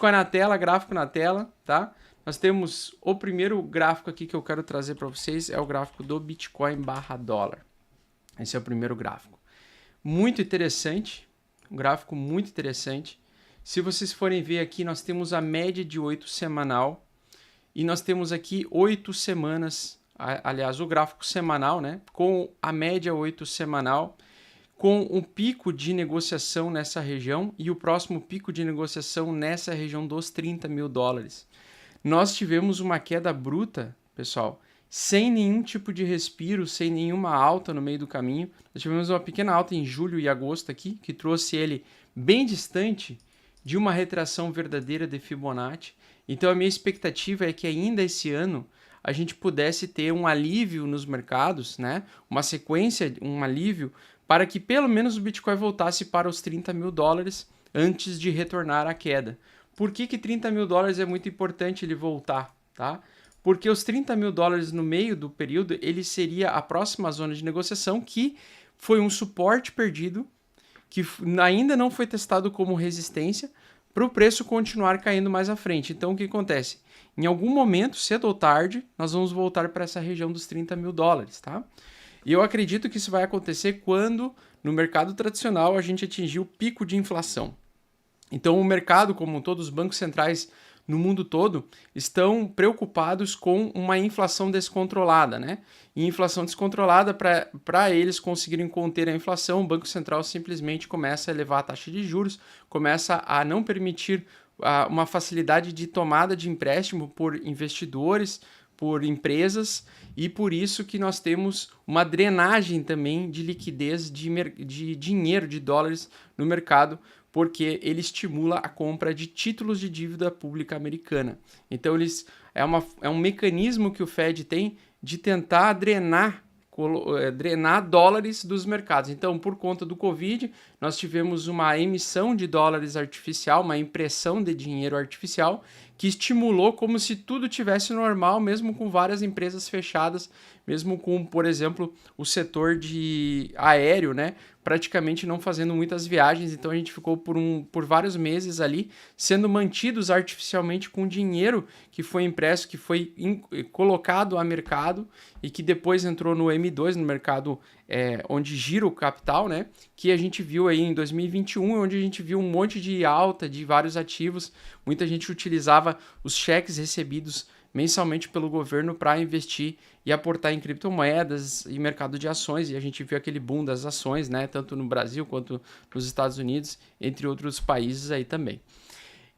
Bitcoin na tela, gráfico na tela, tá? Nós temos o primeiro gráfico aqui que eu quero trazer para vocês, é o gráfico do Bitcoin barra dólar. Esse é o primeiro gráfico. Muito interessante, um gráfico muito interessante. Se vocês forem ver aqui, nós temos a média de 8 semanal e nós temos aqui 8 semanas, aliás, o gráfico semanal, né? Com a média 8 semanal, com um pico de negociação nessa região e o próximo pico de negociação nessa região dos 30 mil dólares. Nós tivemos uma queda bruta, pessoal, sem nenhum tipo de respiro, sem nenhuma alta no meio do caminho. Nós tivemos uma pequena alta em julho e agosto aqui, que trouxe ele bem distante de uma retração verdadeira de Fibonacci. Então a minha expectativa é que ainda esse ano a gente pudesse ter um alívio nos mercados, né? Uma sequência, um alívio, para que pelo menos o Bitcoin voltasse para os 30 mil dólares antes de retornar à queda. Por que 30 mil dólares é muito importante ele voltar, tá? Porque os 30 mil dólares no meio do período, ele seria a próxima zona de negociação, que foi um suporte perdido, que ainda não foi testado como resistência, para o preço continuar caindo mais à frente. Então, o que acontece? Em algum momento, cedo ou tarde, nós vamos voltar para essa região dos 30 mil dólares, tá? E eu acredito que isso vai acontecer quando, no mercado tradicional, a gente atingir o pico de inflação. Então, o mercado, como todos os bancos centrais no mundo todo, estão preocupados com uma inflação descontrolada, né? E inflação descontrolada, para eles conseguirem conter a inflação, o Banco Central simplesmente começa a elevar a taxa de juros, começa a não permitir uma facilidade de tomada de empréstimo por investidores, por empresas, e por isso que nós temos uma drenagem também de liquidez de dinheiro, de dólares no mercado, porque ele estimula a compra de títulos de dívida pública americana. Então, é um mecanismo que o Fed tem de tentar drenar dólares dos mercados. Então, por conta do Covid, nós tivemos uma emissão de dólares artificial, uma impressão de dinheiro artificial, que estimulou como se tudo tivesse normal, mesmo com várias empresas fechadas, mesmo com, por exemplo, o setor de aéreo, né, praticamente não fazendo muitas viagens. Então a gente ficou por vários meses ali sendo mantidos artificialmente com dinheiro que foi impresso, que foi colocado a mercado e que depois entrou no M2, no mercado onde gira o capital, né? Que a gente viu aí em 2021, onde a gente viu um monte de alta de vários ativos. Muita gente utilizava os cheques recebidos mensalmente pelo governo para investir e aportar em criptomoedas e mercado de ações, e a gente viu aquele boom das ações, né, tanto no Brasil quanto nos Estados Unidos, entre outros países aí também.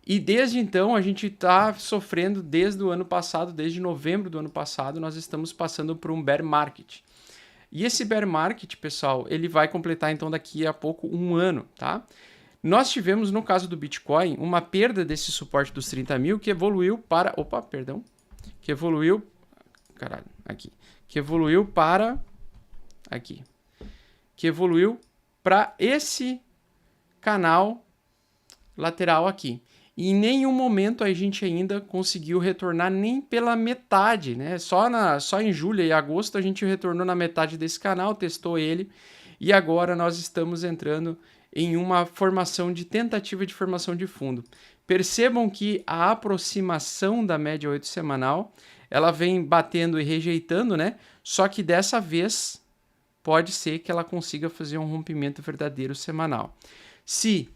E desde então a gente está sofrendo desde o ano passado, desde novembro do ano passado, nós estamos passando por um bear market. E esse bear market, pessoal, ele vai completar então daqui a pouco um ano, tá? Nós tivemos, no caso do Bitcoin, uma perda desse suporte dos 30 mil que evoluiu para... Opa, perdão. Que evoluiu... Caralho, aqui. Que evoluiu para... Aqui. Que evoluiu para esse canal lateral aqui. E em nenhum momento a gente ainda conseguiu retornar nem pela metade, né? Só em julho e agosto a gente retornou na metade desse canal, testou ele, e agora nós estamos entrando em uma tentativa de formação de fundo. Percebam que a aproximação da média 8 semanal, ela vem batendo e rejeitando, né? Só que dessa vez pode ser que ela consiga fazer um rompimento verdadeiro semanal. Se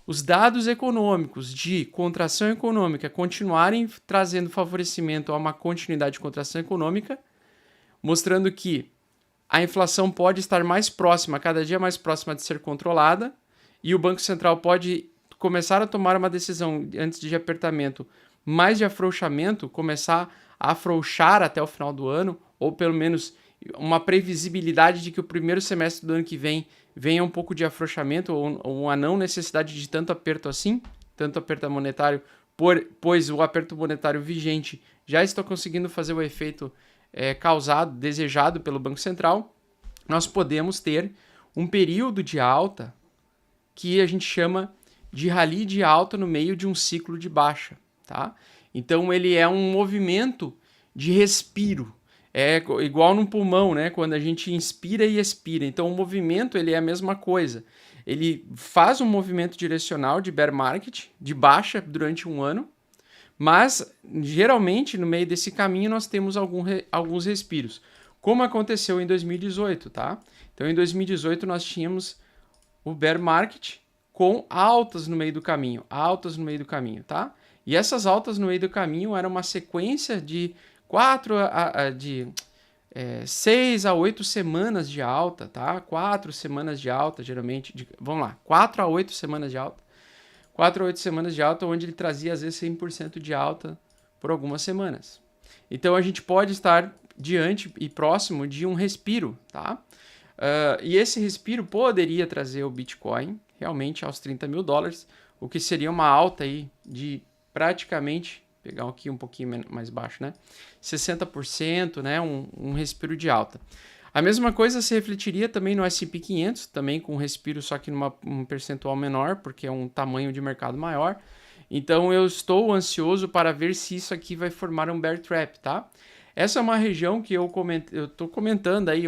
os dados econômicos de contração econômica continuarem trazendo favorecimento a uma continuidade de contração econômica, mostrando que a inflação pode estar mais próxima, cada dia mais próxima de ser controlada, e o Banco Central pode começar a tomar uma decisão antes de apertamento, mais de afrouxamento, começar a afrouxar até o final do ano, ou pelo menos uma previsibilidade de que o primeiro semestre do ano que vem venha um pouco de afrouxamento ou uma não necessidade de tanto aperto assim, tanto aperto monetário, pois o aperto monetário vigente já está conseguindo fazer o efeito desejado pelo Banco Central, nós podemos ter um período de alta que a gente chama de rally de alta no meio de um ciclo de baixa, tá? Então ele é um movimento de respiro, é igual no pulmão, né? Quando a gente inspira e expira. Então o movimento ele é a mesma coisa. ele faz um movimento direcional de bear market, de baixa durante um ano, mas geralmente no meio desse caminho nós temos alguns respiros, como aconteceu em 2018, tá? Então em 2018 nós tínhamos o bear market com altas no meio do caminho, tá? E essas altas no meio do caminho eram uma sequência de 6 a 8 semanas de alta, tá? 4 semanas de alta, geralmente. Vamos lá, 4 a 8 semanas de alta. 4 a 8 semanas de alta, onde ele trazia, às vezes, 100% de alta por algumas semanas. Então, a gente pode estar diante e próximo de um respiro, tá? E esse respiro poderia trazer o Bitcoin realmente aos 30 mil dólares, o que seria uma alta aí de praticamente... pegar aqui um pouquinho mais baixo, né? 60%, né? Um respiro de alta. A mesma coisa se refletiria também no S&P 500, também com um respiro, só que um percentual menor, porque é um tamanho de mercado maior. Então eu estou ansioso para ver se isso aqui vai formar um bear trap, tá? Essa é uma região que eu estou comentando aí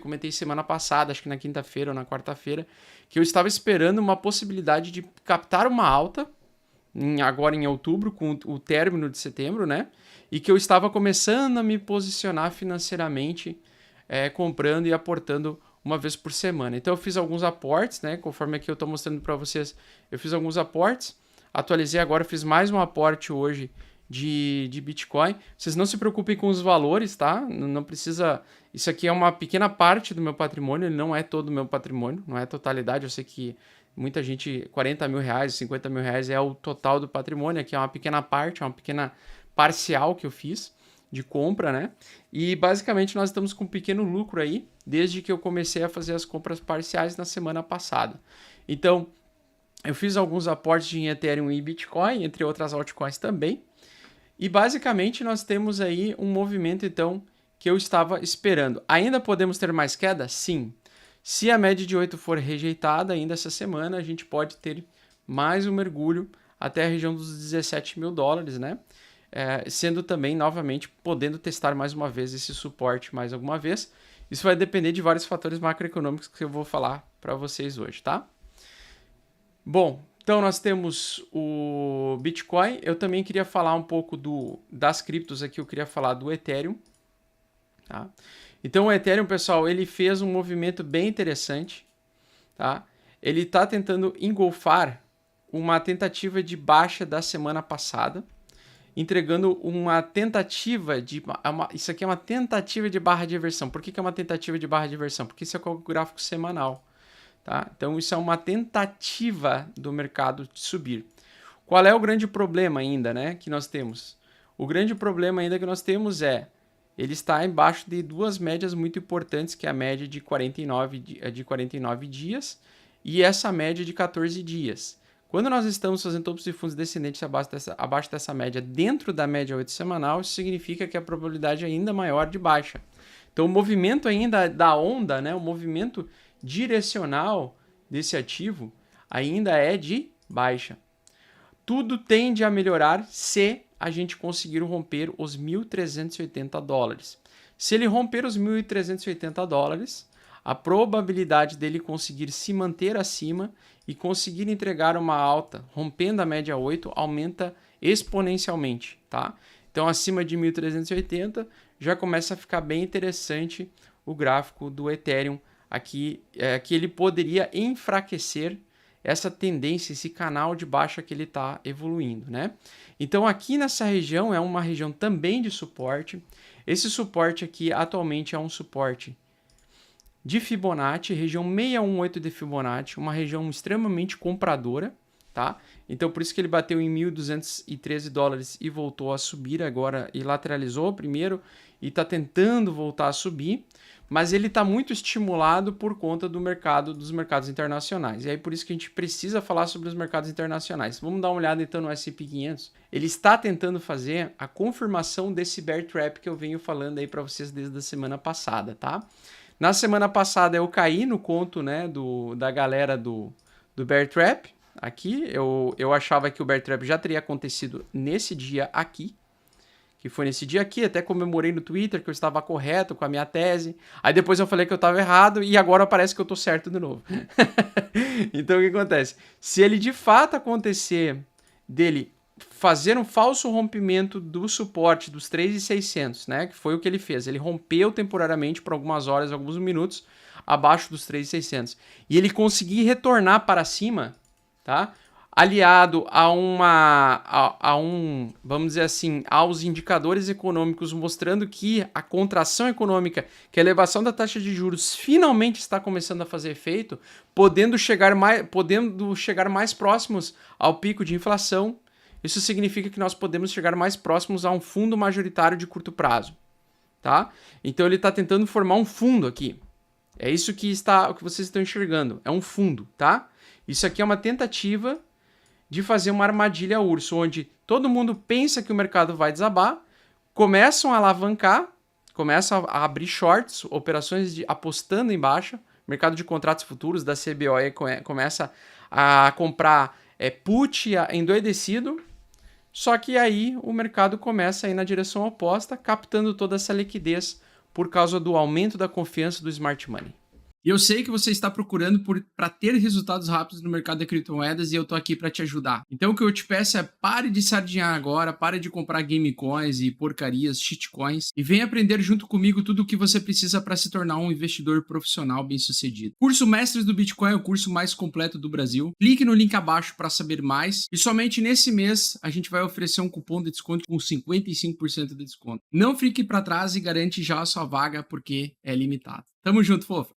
comentei semana passada, acho que na quinta-feira ou na quarta-feira, que eu estava esperando uma possibilidade de captar uma alta, agora em outubro, com o término de setembro, né? E que eu estava começando a me posicionar financeiramente, comprando e aportando uma vez por semana. Então eu fiz alguns aportes, né? Conforme aqui eu estou mostrando para vocês, eu fiz alguns aportes, atualizei agora, fiz mais um aporte hoje de Bitcoin. Vocês não se preocupem com os valores, tá? Não precisa... Isso aqui é uma pequena parte do meu patrimônio, ele não é todo o meu patrimônio, não é a totalidade. Eu sei que muita gente, 40 mil reais, 50 mil reais é o total do patrimônio. Aqui é uma pequena parte, é uma pequena parcial que eu fiz de compra, né? E basicamente nós estamos com um pequeno lucro aí, desde que eu comecei a fazer as compras parciais na semana passada. Então, eu fiz alguns aportes em Ethereum e Bitcoin, entre outras altcoins também. E basicamente nós temos aí um movimento, então, que eu estava esperando. Ainda podemos ter mais queda? Sim. Se a média de 8 for rejeitada ainda essa semana, a gente pode ter mais um mergulho até a região dos 17 mil dólares, né? Sendo também, novamente, podendo testar mais uma vez esse suporte mais alguma vez. Isso vai depender de vários fatores macroeconômicos que eu vou falar para vocês hoje, tá? Bom, então nós temos o Bitcoin. Eu também queria falar um pouco das criptos aqui. Eu queria falar do Ethereum, tá? Então o Ethereum, pessoal, ele fez um movimento bem interessante, tá? Ele está tentando engolfar uma tentativa de baixa da semana passada, entregando uma tentativa de... Isso aqui é uma tentativa de barra de inversão. Por que é uma tentativa de barra de inversão? Porque isso é o gráfico semanal, tá? Então isso é uma tentativa do mercado de subir. Qual é o grande problema ainda, né, que nós temos? O grande problema ainda que nós temos ele está embaixo de duas médias muito importantes, que é a média de 49 dias e essa média de 14 dias. Quando nós estamos fazendo topos de fundos descendentes abaixo dessa média, dentro da média 8 semanal, isso significa que a probabilidade é ainda maior de baixa. Então o movimento ainda da onda, né, o movimento direcional desse ativo ainda é de baixa. Tudo tende a melhorar se a gente conseguir romper os 1.380 dólares. Se ele romper os 1.380 dólares, a probabilidade dele conseguir se manter acima e conseguir entregar uma alta, rompendo a média 8, aumenta exponencialmente, tá? Então, acima de 1.380, já começa a ficar bem interessante o gráfico do Ethereum. Aqui, que ele poderia enfraquecer essa tendência, esse canal de baixa que ele está evoluindo, né? Então aqui nessa região é uma região também de suporte. Esse suporte aqui atualmente é um suporte de Fibonacci, região 618 de Fibonacci, uma região extremamente compradora, tá? Então por isso que ele bateu em 1.213 dólares e voltou a subir agora e lateralizou primeiro e está tentando voltar a subir. Mas ele está muito estimulado por conta dos mercados internacionais. E aí por isso que a gente precisa falar sobre os mercados internacionais. Vamos dar uma olhada então no S&P 500. Ele está tentando fazer a confirmação desse bear trap que eu venho falando aí para vocês desde a semana passada, tá? Na semana passada eu caí no conto, né, da galera do bear trap. Aqui eu achava que o bear trap já teria acontecido nesse dia aqui, que foi nesse dia aqui, até comemorei no Twitter que eu estava correto com a minha tese. Aí depois eu falei que eu estava errado e agora parece que eu estou certo de novo. Então o que acontece? Se ele de fato acontecer dele fazer um falso rompimento do suporte dos 3.600, né, que foi o que ele fez, ele rompeu temporariamente por algumas horas, alguns minutos, abaixo dos 3.600, e ele conseguir retornar para cima, tá? Aliado vamos dizer assim, aos indicadores econômicos mostrando que a contração econômica, que a elevação da taxa de juros finalmente está começando a fazer efeito, podendo chegar mais próximos ao pico de inflação. Isso significa que nós podemos chegar mais próximos a um fundo majoritário de curto prazo, tá? Então ele está tentando formar um fundo aqui. É isso que vocês estão enxergando, é um fundo, tá? Isso aqui é uma tentativa de fazer uma armadilha urso, onde todo mundo pensa que o mercado vai desabar, começam a alavancar, começam a abrir shorts, operações apostando em baixa, mercado de contratos futuros da CBOE começa a comprar put endoidecido, só que aí o mercado começa a ir na direção oposta, captando toda essa liquidez por causa do aumento da confiança do smart money. E eu sei que você está procurando para ter resultados rápidos no mercado de criptomoedas e eu tô aqui para te ajudar. Então o que eu te peço é pare de sardinhar agora, pare de comprar game coins e porcarias, shitcoins e venha aprender junto comigo tudo o que você precisa para se tornar um investidor profissional bem-sucedido. Curso Mestres do Bitcoin é o curso mais completo do Brasil. Clique no link abaixo para saber mais e somente nesse mês a gente vai oferecer um cupom de desconto com 55% de desconto. Não fique para trás e garante já a sua vaga porque é limitado. Tamo junto, fofo!